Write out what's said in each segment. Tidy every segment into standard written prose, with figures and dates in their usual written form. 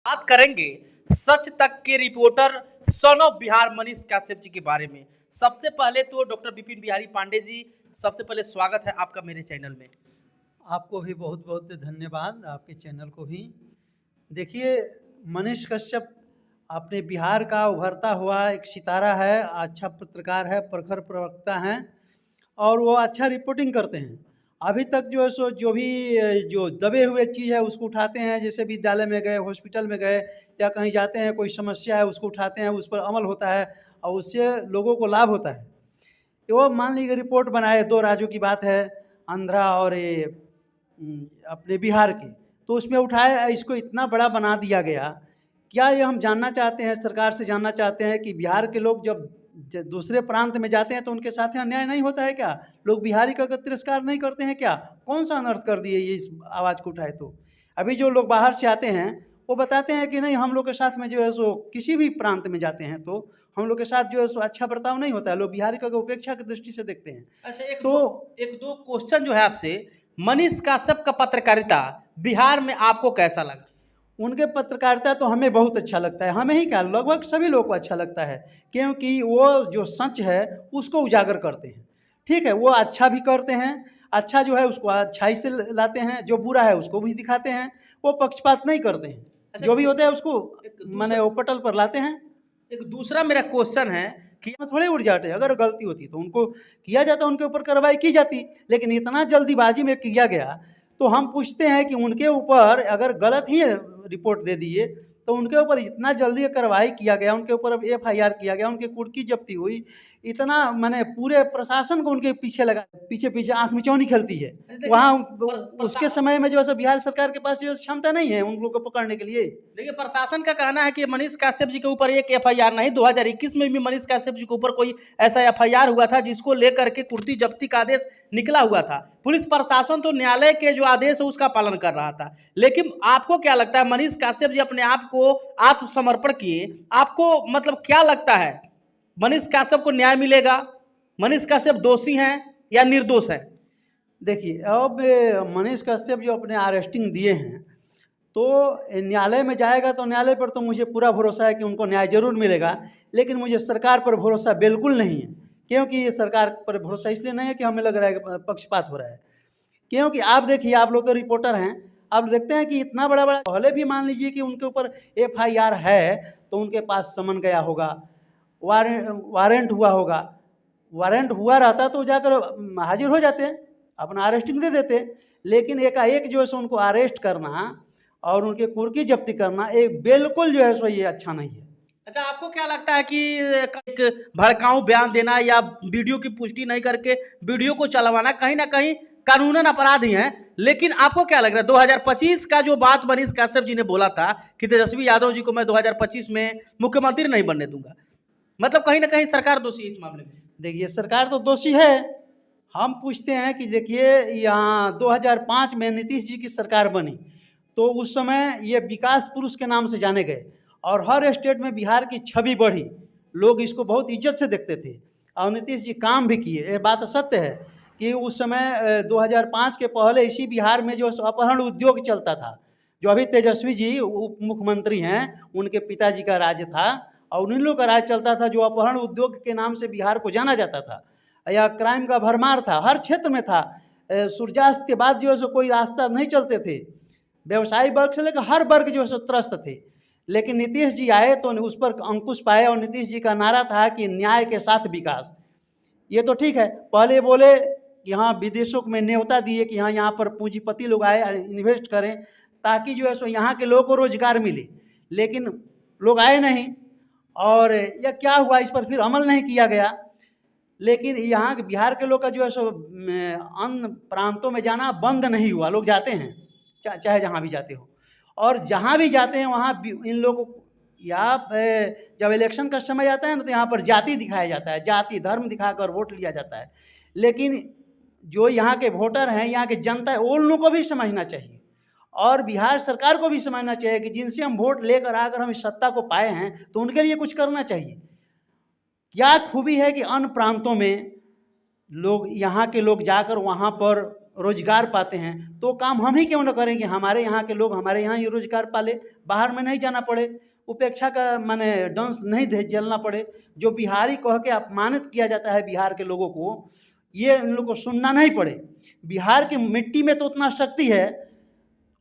बात करेंगे सच तक के reporter son of Bihar Manish Kashyap ji के बारे में। सबसे पहले तो डॉक्टर विपिन बिहारी पांडे जी, सबसे पहले स्वागत है आपका मेरे चैनल में। आपको भी बहुत बहुत धन्यवाद, आपके चैनल को भी। देखिए, मनीष कश्यप अपने बिहार का उभरता हुआ एक सितारा है, अच्छा पत्रकार है, प्रखर प्रवक्ता हैं और वो अच्छा रिपोर्टिंग करते हैं। अभी तक जो है सो जो भी जो दबे हुए चीज़ है उसको उठाते हैं, जैसे विद्यालय में गए, हॉस्पिटल में गए या कहीं जाते हैं, कोई समस्या है उसको उठाते हैं, उस पर अमल होता है और उससे लोगों को लाभ होता है। तो वो मान लीजिए रिपोर्ट बनाए, 2 राज्यों की बात है, आंध्रा और ये अपने बिहार की, तो उसमें उठाए, इसको इतना बड़ा बना दिया गया। क्या ये हम जानना चाहते हैं, सरकार से जानना चाहते हैं कि बिहार के लोग जब दूसरे प्रांत में जाते हैं तो उनके साथ अन्याय नहीं होता है क्या? लोग बिहारी का तिरस्कार नहीं करते हैं क्या? कौन सा अनर्थ कर दिए ये इस आवाज़ को उठाए तो? अभी जो लोग बाहर से आते हैं वो बताते हैं कि नहीं, हम लोग के साथ में जो है सो किसी भी प्रांत में जाते हैं तो हम लोग के साथ जो है सो अच्छा बर्ताव नहीं होता है, लोग बिहारी का उपेक्षा की दृष्टि से देखते हैं। अच्छा, तो एक दो क्वेश्चन जो है आपसे। मनीष काश्यप का पत्रकारिता बिहार में आपको कैसा लगा? उनके पत्रकारिता तो हमें बहुत अच्छा लगता है, हमें ही क्या लगभग सभी लोगों को अच्छा लगता है, क्योंकि वो जो सच है उसको उजागर करते हैं। ठीक है, वो अच्छा भी करते हैं, अच्छा जो है उसको अच्छाई से लाते हैं, जो बुरा है उसको भी दिखाते हैं, वो पक्षपात नहीं करते हैं। अच्छा, जो भी होता है उसको एक माने वो पटल पर लाते हैं। एक दूसरा मेरा क्वेश्चन है कि में थोड़े उड़ जाते, अगर गलती होती तो उनको किया जाता, उनके ऊपर कार्रवाई की जाती, लेकिन इतना जल्दीबाजी में किया गया। तो हम पूछते हैं कि उनके ऊपर अगर गलत ही रिपोर्ट दे दिए तो उनके ऊपर इतना जल्दी कार्रवाई किया गया, उनके ऊपर अब FIR किया गया, उनकी कुर्की जब्ती हुई, इतना मैंने पूरे प्रशासन को उनके पीछे लगा, पीछे पीछे आंख मिचौनी खेलती है वहाँ। उसके समय में जो है बिहार सरकार के पास जो क्षमता नहीं है उन लोगों को पकड़ने के लिए। देखिए, प्रशासन का कहना है कि मनीष काश्यप जी के ऊपर एक FIR नहीं, 2021 में भी मनीष काश्यप जी के ऊपर कोई ऐसा FIR हुआ था जिसको लेकर के कुर्ती जब्ती का आदेश निकला हुआ था। पुलिस प्रशासन तो न्यायालय के जो आदेश है उसका पालन कर रहा था। लेकिन आपको क्या लगता है, मनीष काश्यप जी अपने आप को आत्मसमर्पण किए, आपको मतलब क्या लगता है, मनीष काश्यप को न्याय मिलेगा? मनीष काश्यप दोषी हैं या निर्दोष है? देखिए, अब मनीष कश्यप जो अपने अरेस्टिंग दिए हैं तो न्यायालय में जाएगा तो न्यायालय पर तो मुझे पूरा भरोसा है कि उनको न्याय जरूर मिलेगा, लेकिन मुझे सरकार पर भरोसा बिल्कुल नहीं है। क्योंकि ये सरकार पर भरोसा इसलिए नहीं है कि हमें लग रहा है कि पक्षपात हो रहा है, क्योंकि आप देखिए, आप लोग तो रिपोर्टर हैं, आप देखते हैं कि इतना बड़ा बड़ा, पहले भी मान लीजिए कि उनके ऊपर FIR है तो उनके पास समन गया होगा, वारंट हुआ होगा, वारंट हुआ रहता तो जाकर हाजिर हो जाते, अपना अरेस्टिंग दे देते। लेकिन एकाएक जो है सो उनको अरेस्ट करना और उनके कुर्की जब्ती करना एक बिल्कुल जो है सो ये अच्छा नहीं है। अच्छा, आपको क्या लगता है कि एक भड़काऊ बयान देना या वीडियो की पुष्टि नहीं करके वीडियो को चलवाना कहीं ना कहीं कानूनन अपराध ही है? लेकिन आपको क्या लग रहा है, 2025 का जो बात मनीष काश्यप जी ने बोला था कि तेजस्वी यादव जी को मैं 2025 में मुख्यमंत्री नहीं बनने दूंगा, मतलब कहीं ना कहीं सरकार दोषी है इस मामले में? देखिए, सरकार तो दोषी है। हम पूछते हैं कि देखिए, यहाँ 2005 में नीतीश जी की सरकार बनी तो उस समय ये विकास पुरुष के नाम से जाने गए और हर स्टेट में बिहार की छवि बढ़ी, लोग इसको बहुत इज्जत से देखते थे और नीतीश जी काम भी किए। ये बात सत्य है कि उस समय 2005 के पहले इसी बिहार में जो अपहरण उद्योग चलता था, जो अभी तेजस्वी जी उप मुख्यमंत्री हैं उनके पिताजी का राज था और उन्हीं लोग का राज चलता था, जो अपहरण उद्योग के नाम से बिहार को जाना जाता था, या क्राइम का भरमार था, हर क्षेत्र में था। सूर्यास्त के बाद जो है सो कोई रास्ता नहीं चलते थे, व्यवसायी वर्ग से लेकर हर वर्ग जो है सो त्रस्त थे। लेकिन नीतीश जी आए तो उस पर अंकुश पाए और नीतीश जी का नारा था कि न्याय के साथ विकास। ये तो ठीक है, पहले बोले कि हाँ विदेशों में न्योता दिए कि हाँ यहाँ पर पूंजीपति लोग आए इन्वेस्ट करें ताकि जो है सो यहाँ के लोगों को रोजगार मिले, लेकिन लोग आए नहीं और यह क्या हुआ, इस पर फिर अमल नहीं किया गया। लेकिन यहाँ के बिहार के लोग का जो है सो अन्य प्रांतों में जाना बंद नहीं हुआ, लोग जाते हैं चाहे जहाँ भी जाते हो, और जहाँ भी जाते हैं वहाँ इन लोगों को या जब इलेक्शन का समय आता है ना तो यहाँ पर जाति दिखाया जाता है, जाति धर्म दिखाकर वोट लिया जाता है। लेकिन जो यहाँ के वोटर हैं, यहाँ की जनता है, उन लोगों को भी समझना चाहिए और बिहार सरकार को भी समझना चाहिए कि जिनसे हम वोट लेकर आकर हम इस सत्ता को पाए हैं तो उनके लिए कुछ करना चाहिए। क्या खूबी है कि अन्य प्रांतों में लोग, यहाँ के लोग जाकर वहाँ पर रोजगार पाते हैं, तो काम हम ही क्यों न करेंगे, हमारे यहाँ के लोग हमारे यहाँ ही रोजगार पाले, बाहर में नहीं जाना पड़े, उपेक्षा का माने डांस नहीं झेलना पड़े। जो बिहारी कह के अपमानित किया जाता है बिहार के लोगों को, ये इन लोगों को सुनना नहीं पड़े। बिहार की मिट्टी में तो उतना शक्ति है,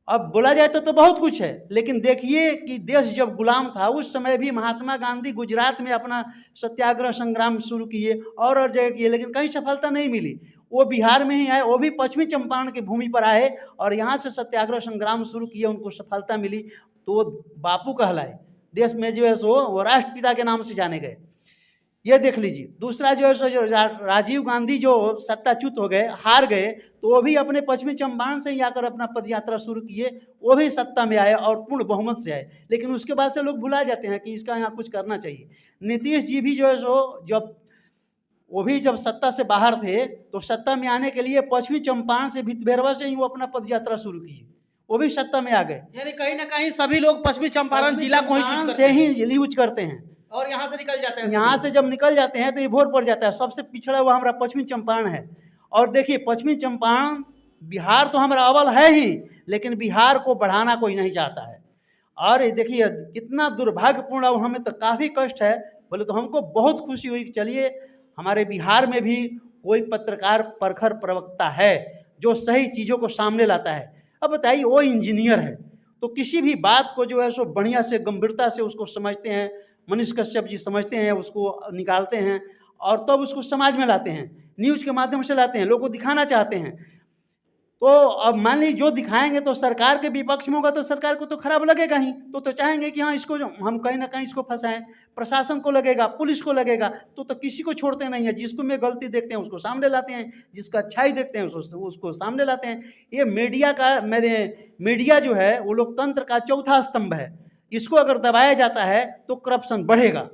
अब बोला जाए तो बहुत कुछ है, लेकिन देखिए कि देश जब गुलाम था उस समय भी महात्मा गांधी गुजरात में अपना सत्याग्रह संग्राम शुरू किए और जगह किए, लेकिन कहीं सफलता नहीं मिली। वो बिहार में ही आए, वो भी पश्चिमी चंपारण की भूमि पर आए और यहाँ से सत्याग्रह संग्राम शुरू किए, उनको सफलता मिली, तो वो बापू कहलाए। देश में जो है सो वो राष्ट्रपिता के नाम से जाने गए। ये देख लीजिए। दूसरा जो है सो जो राजीव गांधी जो सत्ताच्युत हो गए, हार गए, तो वो भी अपने पश्चिमी चंपारण से ही आकर अपना पदयात्रा शुरू किए, वो भी सत्ता में आए और पूर्ण बहुमत से आए। लेकिन उसके बाद से लोग भुला जाते हैं कि इसका यहाँ कुछ करना चाहिए। नीतीश जी भी जो है सो जब वो भी जब सत्ता से बाहर थे, तो सत्ता में आने के लिए पश्चिमी चंपारण से भितबेरवा से ही वो अपना पदयात्रा शुरू किए, वो भी सत्ता में आ गए। यानी कहीं ना कहीं सभी लोग पश्चिमी चंपारण जिला को ही यूज करते हैं और यहाँ से निकल जाते हैं। यहाँ से जब निकल जाते हैं तो ये भोर पड़ जाता है। सबसे पिछड़ा हुआ हमारा पश्चिमी चंपारण है। और देखिए पश्चिमी चंपारण, बिहार तो हमारा अव्वल है ही, लेकिन बिहार को बढ़ाना कोई नहीं चाहता है। और ये देखिए कितना दुर्भाग्यपूर्ण, अब हमें तो काफ़ी कष्ट है। बोले तो हमको बहुत खुशी हुई कि चलिए हमारे बिहार में भी कोई पत्रकार प्रखर प्रवक्ता है जो सही चीज़ों को सामने लाता है। अब बताइए वो इंजीनियर है तो किसी भी बात को जो है सो बढ़िया से गंभीरता से उसको समझते हैं। मनीष कश्यप जी समझते हैं, उसको निकालते हैं और तब तो उसको समाज में लाते हैं, न्यूज़ के माध्यम से लाते हैं, लोगों को दिखाना चाहते हैं। तो अब मान लीजिए जो दिखाएंगे तो सरकार के विपक्ष में होगा, तो सरकार को तो खराब लगेगा ही, तो चाहेंगे कि हाँ इसको हम कहीं ना कहीं इसको फंसाएं। प्रशासन को लगेगा, पुलिस को लगेगा, तो किसी को छोड़ते नहीं है। जिसको में गलती देखते हैं उसको सामने लाते हैं, जिसका अच्छाई देखते हैं उसको सामने लाते हैं। ये मीडिया जो है वो लोकतंत्र का चौथा स्तंभ है। इसको अगर दबाया जाता है तो करप्शन बढ़ेगा।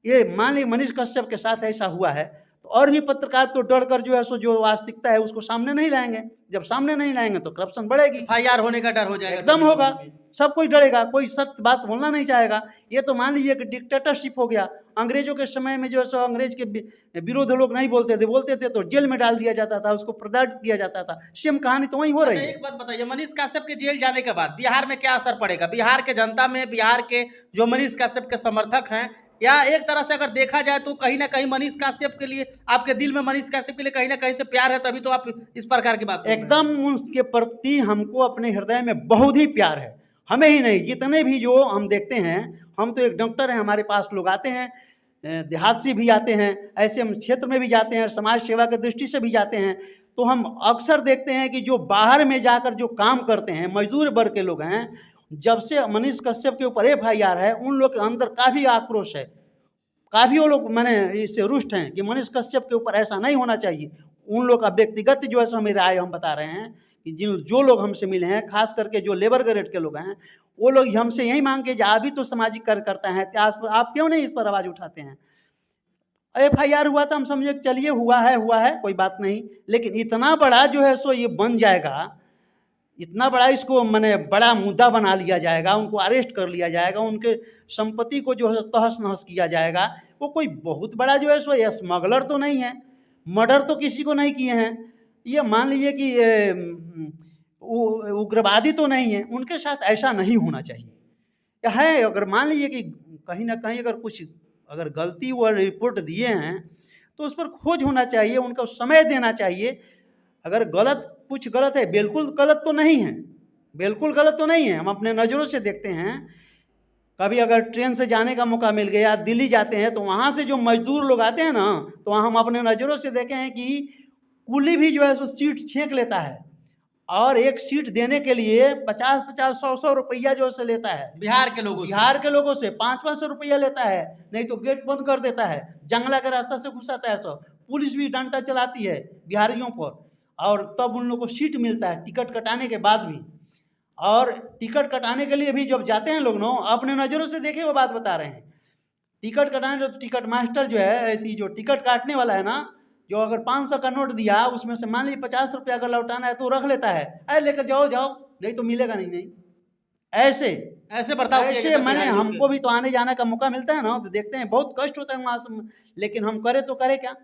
ये मान लीजिए मनीष कश्यप के साथ ऐसा हुआ है, तो और भी पत्रकार तो डर कर जो है सो जो वास्तविकता है उसको सामने नहीं लाएंगे। जब सामने नहीं लाएंगे तो करप्शन बढ़ेगी, एफआईआर होने का डर हो जाएगा, एकदम होगा। सब कोई डरेगा, कोई सत्य बात बोलना नहीं चाहेगा। ये तो मान लीजिए कि डिक्टेटरशिप हो गया। अंग्रेजों के समय में जो है सो अंग्रेज के विरोध लोग नहीं बोलते थे तो जेल में डाल दिया जाता था, उसको प्रताड़ित किया जाता था। सेम कहानी तो वही हो रही है। एक बात बताइए, मनीष कश्यप के जेल जाने के बाद बिहार में क्या असर पड़ेगा? बिहार के जनता में, बिहार के जो मनीष कश्यप के समर्थक हैं, या एक तरह से अगर देखा जाए तो कहीं ना कहीं मनीष कश्यप के लिए, आपके दिल में मनीष कश्यप के लिए कहीं ना कहीं से प्यार है, तभी तो आप इस प्रकार की बात एकदम उनके प्रति हमको अपने हृदय में बहुत ही प्यार है। हमें ही नहीं, जितने भी जो हम देखते हैं, हम तो एक डॉक्टर हैं, हमारे पास लोग आते हैं, देहात से भी आते हैं, ऐसे हम क्षेत्र में भी जाते हैं, समाज सेवा की दृष्टि से भी जाते हैं। तो हम अक्सर देखते हैं कि जो बाहर में जाकर जो काम करते हैं, मजदूर वर्ग के लोग हैं, जब से मनीष कश्यप के ऊपर एफआईआर है, उन लोग के अंदर काफ़ी आक्रोश है, काफ़ी वो लोग मैंने इससे रुष्ट हैं कि मनीष कश्यप के ऊपर ऐसा नहीं होना चाहिए। उन लोग का व्यक्तिगत जो है सो मेरी राय हम बता रहे हैं कि जो लोग हमसे मिले हैं, खास करके जो लेबर ग्रेड के लोग हैं, वो लोग हमसे यही मांग के आप भी तो सामाजिक कार्यकर्ता हैं, आप क्यों नहीं इस पर आवाज़ उठाते हैं? एफआईआर हुआ था, हम समझे चलिए हुआ है कोई बात नहीं, लेकिन इतना बड़ा जो है सो ये बन जाएगा, इतना बड़ा इसको मैंने बड़ा मुद्दा बना लिया जाएगा, उनको अरेस्ट कर लिया जाएगा, उनके संपत्ति को जो है तहस नहस किया जाएगा। वो कोई बहुत बड़ा जो है सो स्मगलर तो नहीं है, मर्डर तो किसी को नहीं किए हैं, ये मान लीजिए कि उग्रवादी तो नहीं है, उनके साथ ऐसा नहीं होना चाहिए। है अगर मान लीजिए कि कहीं ना कहीं अगर गलती वो रिपोर्ट दिए हैं तो उस पर खोज होना चाहिए, उनको समय देना चाहिए। अगर कुछ गलत है, बिल्कुल गलत तो नहीं है, बिल्कुल गलत तो नहीं है। हम अपने नज़रों से देखते हैं, कभी अगर ट्रेन से जाने का मौका मिल गया, दिल्ली जाते हैं, तो वहाँ से जो मजदूर लोग आते हैं ना, तो वहाँ हम अपने नज़रों से देखे हैं कि कुली भी जो है सो सीट छींक लेता है और एक सीट देने के लिए 50-50, 100-100 रुपया जो है लेता है। बिहार के लोगों से 500-500 रुपया लेता है, नहीं तो गेट बंद कर देता है, जंगला के रास्ता से घुसाता है। सब पुलिस भी डंडा चलाती है बिहारियों पर, और तब उन लोग को सीट मिलता है टिकट कटाने के बाद भी। और टिकट कटाने के लिए भी जब जाते हैं लोग, अपने नज़रों से देखे वो बात बता रहे हैं। टिकट कटाने, तो टिकट मास्टर जो है, जो टिकट काटने वाला है ना, जो अगर 500 का नोट दिया, उसमें से मान लीजिए 50 रुपया अगर लौटाना है तो रख लेता है, अरे लेकर जाओ, नहीं तो मिलेगा नहीं। ऐसे बर्ताव, ऐसे मैंने हमको भी तो आने जाने का मौका मिलता है ना, तो देखते हैं बहुत कष्ट होता है वहाँ से, लेकिन हम करें तो करें क्या?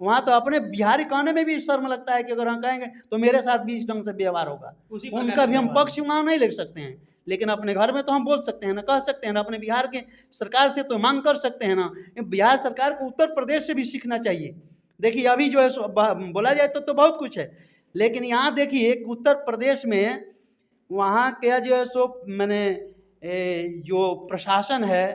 वहाँ तो अपने बिहारी कहने में भी शर्म लगता है कि अगर हम कहेंगे तो मेरे साथ भी इस ढंग से व्यवहार होगा। उसी प्रकार उनका का भी हम व्यवहार। पक्ष वहाँ नहीं ले सकते हैं, लेकिन अपने घर में तो हम बोल सकते हैं ना, कह सकते हैं ना, अपने बिहार के सरकार से तो मांग कर सकते हैं ना। बिहार सरकार को उत्तर प्रदेश से भी सीखना चाहिए। देखिए अभी जो है सो बोला जाए तो बहुत कुछ है, लेकिन यहाँ देखिए उत्तर प्रदेश में वहाँ के जो है सो मैंने जो प्रशासन है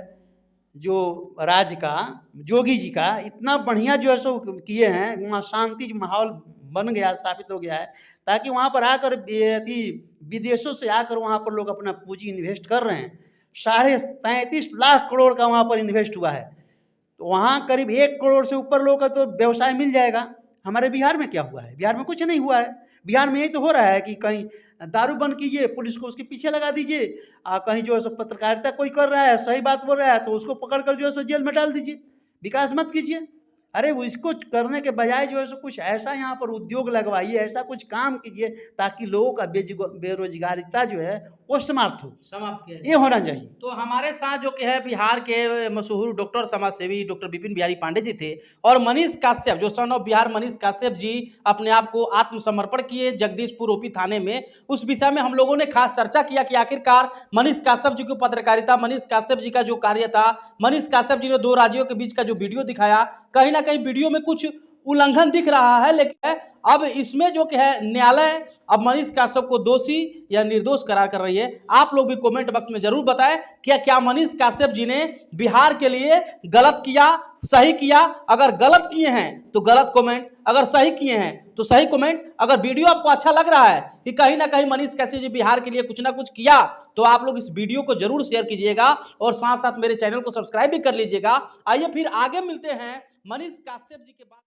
जो राज्य का, योगी जी का इतना बढ़िया जो है सो किए हैं, वहाँ शांति माहौल बन गया, स्थापित हो गया है, ताकि वहाँ पर आकर यदि विदेशों से आकर वहाँ पर लोग अपना पूंजी इन्वेस्ट कर रहे हैं। 33.5 लाख करोड़ का वहाँ पर इन्वेस्ट हुआ है, तो वहाँ करीब 1 करोड़ से ऊपर लोगों का तो व्यवसाय मिल जाएगा। हमारे बिहार में क्या हुआ है? बिहार में कुछ नहीं हुआ है। बिहार में यही तो हो रहा है कि कहीं दारू बंद कीजिए, पुलिस को उसके पीछे लगा दीजिए, कहीं जो है सो पत्रकारिता कोई कर रहा है, सही बात बोल रहा है तो उसको पकड़ कर जो है सो जेल में डाल दीजिए, विकास मत कीजिए। अरे वो इसको करने के बजाय जो है सो कुछ ऐसा यहाँ पर उद्योग लगवाइए, ऐसा कुछ काम कीजिए ताकि लोगों का बेरोजगारिता जो है वो समाप्त हो, समाप्त किया ये होना चाहिए। तो हमारे साथ जो कि है बिहार के मशहूर डॉक्टर समाजसेवी डॉक्टर विपिन बिहारी पांडे जी थे, और मनीष काश्यप जो सन ऑफ बिहार मनीष काश्यप जी अपने आप को आत्मसमर्पण किए जगदीशपुर ओपी थाने में। उस विषय में हम लोगों ने खास चर्चा किया कि आखिरकार मनीष काश्यप जी की पत्रकारिता, मनीष काश्यप जी का जो कार्य था, मनीष काश्यप जी ने 2 राज्यों के बीच का जो वीडियो दिखाया, कहीं ना कहीं वीडियो में कुछ उल्लंघन दिख रहा है, लेकिन अब इसमें जो कि है न्यायालय अब मनीष काश्यप को दोषी या निर्दोष करार कर रही है। आप लोग भी कमेंट बॉक्स में जरूर बताएं कि क्या मनीष काश्यप जी ने बिहार के लिए गलत किया, सही किया। अगर गलत किए हैं तो गलत कमेंट, अगर सही किए हैं तो सही कमेंट। अगर वीडियो आपको अच्छा लग रहा है कि कहीं ना कहीं मनीष काश्यप जी बिहार के लिए कुछ ना कुछ किया, तो आप लोग इस वीडियो को जरूर शेयर कीजिएगा और साथ साथ मेरे चैनल को सब्सक्राइब भी कर लीजिएगा। आइए फिर आगे मिलते हैं मनीष काश्यप जी के बाद।